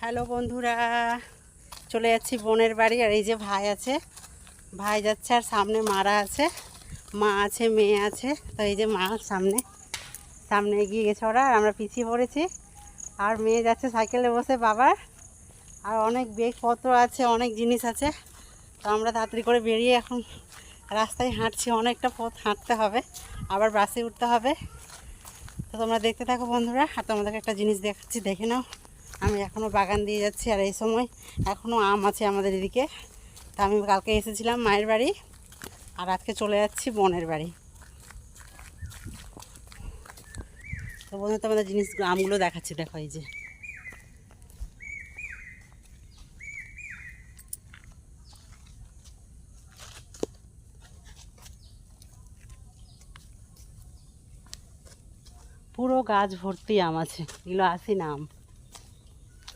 Hello বন্ধুরা, চলে যাচ্ছি বোনের বাড়ি। আর এই যে ভাই আছে, ভাই যাচ্ছে, আর সামনে মারা আছে, মা আছে, মেয়ে আছে। তো এই যে মা সামনে সামনে এগিয়ে গেছে ওরা, আর আমরা পিছিয়ে পড়েছি। আর মেয়ে যাচ্ছে সাইকেলে বসে বাবার। আর অনেক ব্যাগপত্র আছে, অনেক জিনিস আছে। তো আমরা তাড়াতাড়ি করে বেরিয়ে এখন রাস্তায় হাঁটছি, অনেকটা পথ হাঁটতে হবে, আবার বাসে উঠতে হবে। তো তোমরা দেখতে থাকো বন্ধুরা। আর তোমাদেরকে একটা জিনিস দেখাচ্ছি, দেখে নাও। আমি এখনও বাগান দিয়ে যাচ্ছি, আর এই সময় এখনও আম আছে আমাদের এদিকে। তা আমি কালকে এসেছিলাম মায়ের বাড়ি, আর আজকে চলে যাচ্ছি বোনের বাড়ি। তো বন্ধু তোমাদের আমগুলো দেখাচ্ছি, দেখো এই যে। পুরো গাছ ভর্তি আম আছে, এগুলো আসি না আম।